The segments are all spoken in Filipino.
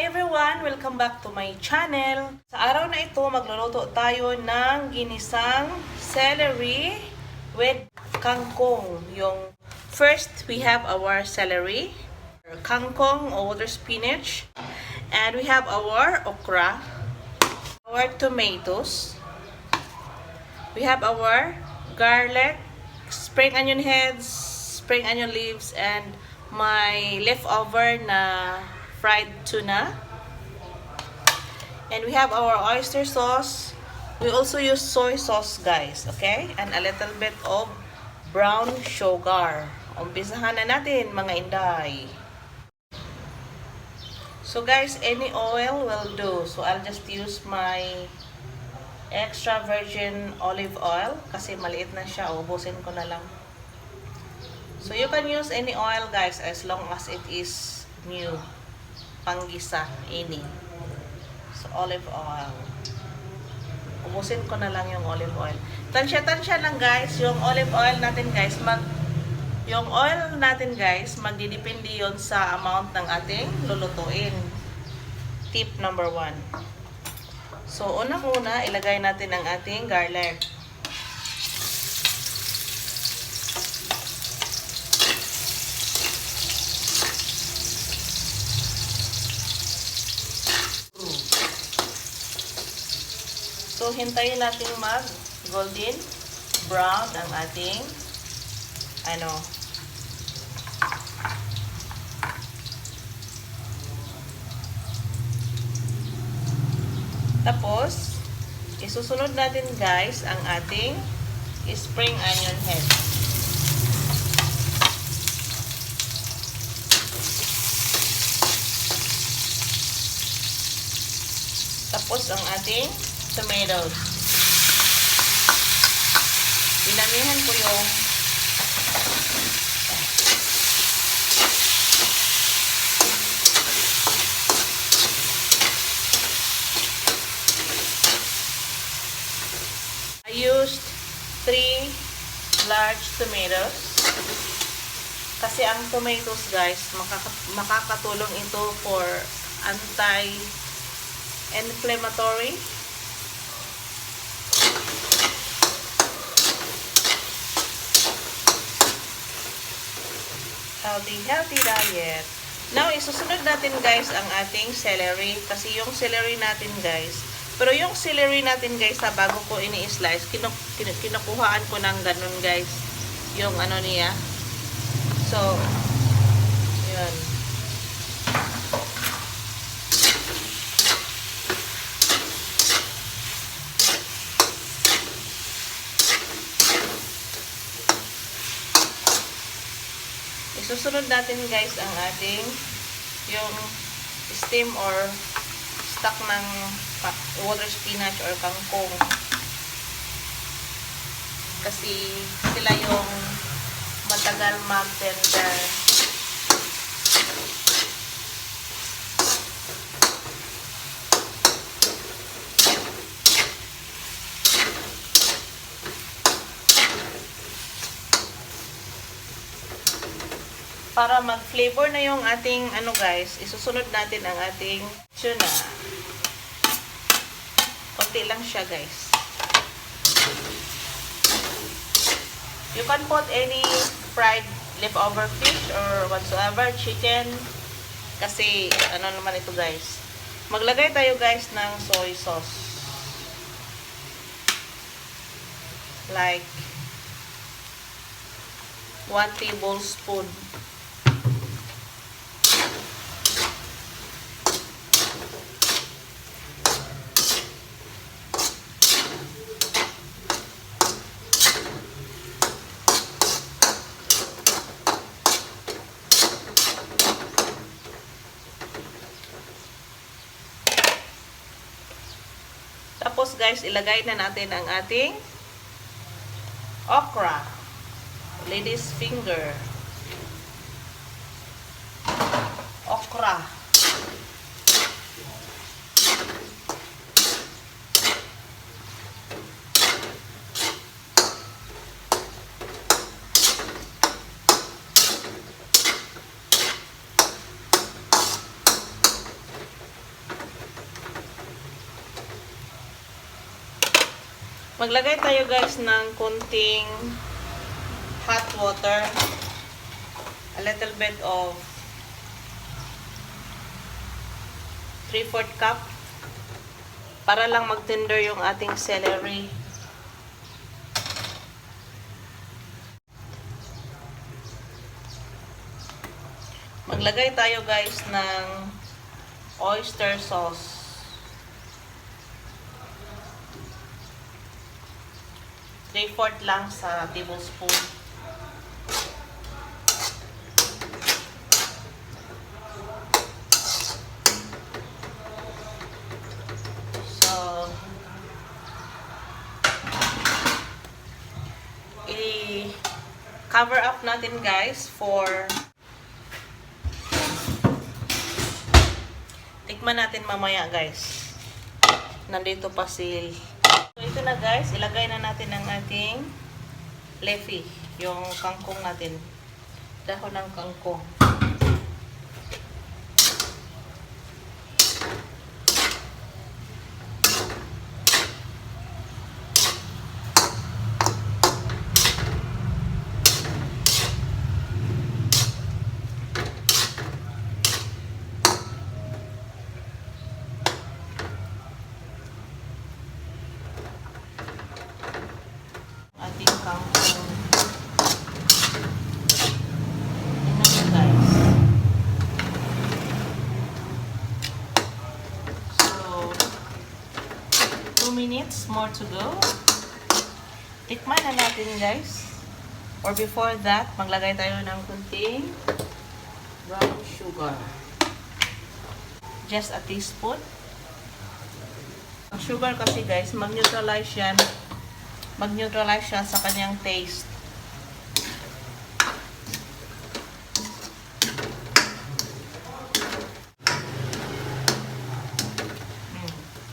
Hi everyone! Welcome back to my channel. Sa araw na ito, magluluto tayo ng ginisang celery with kangkong. First, we have our celery, kangkong or water spinach, and we have our okra, our tomatoes, we have our garlic, spring onion heads, spring onion leaves, and my leftover na fried tuna. And we have our oyster sauce. We also use soy sauce, guys, okay? And a little bit of brown sugar. Umpisahan na natin, mga inday. So guys, any oil will do. So I'll just use my extra virgin olive oil kasi maliit na siya. Ubusin ko na lang. So you can use any oil, guys, as long as it is new. Panggisa, ini. So, olive oil. Ubusin ko na lang yung olive oil. Tansya-tansya lang, guys. Yung olive oil natin, guys, magdidepende yon sa amount ng ating lulutuin. Tip number 1. So, unang-una, ilagay natin ang ating garlic. So, hintayin natin mag-golden brown ang ating Tapos, isusunod natin, guys, ang ating spring onion head. Tapos, ang ating tomatoes. Dinamihan ko yung I used 3 large tomatoes kasi ang tomatoes, guys, makakatulong ito for anti-inflammatory. Healthy diet. Now, isusunod natin, guys, ang ating celery. Kasi yung celery natin, guys, bago ko ini-slice, kinukuhaan ko ng ganun, guys, yung niya. So, yun. Susunod natin, guys, ang ating yung steam or stock ng water spinach or kangkong. Kasi sila yung matagal mag-tender. Para mag-flavor na yung ating guys, isusunod natin ang ating tuna. Konti lang siya, guys. You can put any fried leftover fish or whatsoever, chicken. Kasi naman ito, guys. Maglagay tayo, guys, ng soy sauce. Like 1 tablespoon. Tapos, guys, ilagay na natin ang ating okra. Lady's finger. Okra. Maglagay tayo guys ng konting hot water. A little bit of 3/4 cup para lang mag-tender yung ating celery. Maglagay tayo guys ng oyster sauce. 3/4 lang sa tablespoon. So, i-cover up natin guys for tikman natin mamaya guys. Nandito pa si. So ito na guys, ilagay na natin ang ating leafy, yung kangkong natin. Dahon ng kangkong. Ating kangkong. Tingnan nyo guys. So, 2 minutes more to go. Tikman na natin guys. Or before that, maglagay tayo ng kunting brown sugar. Just a teaspoon. Ang sugar kasi guys, mag-neutralize siya sa kanyang taste.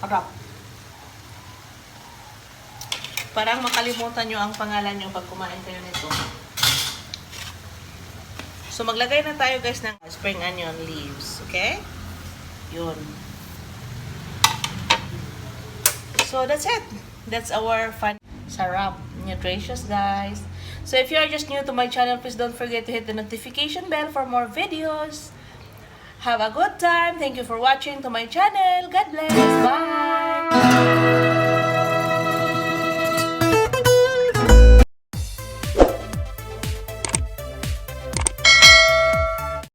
Harap. Parang makalimutan nyo ang pangalan nyo pag kumain kayo nito. So, maglagay na tayo guys ng spring onion leaves. Okay? Yun. So, that's it. That's our fun. Sarap. Nutritious, guys. So, if you are just new to my channel, please don't forget to hit the notification bell for more videos. Have a good time. Thank you for watching to my channel. God bless. Bye!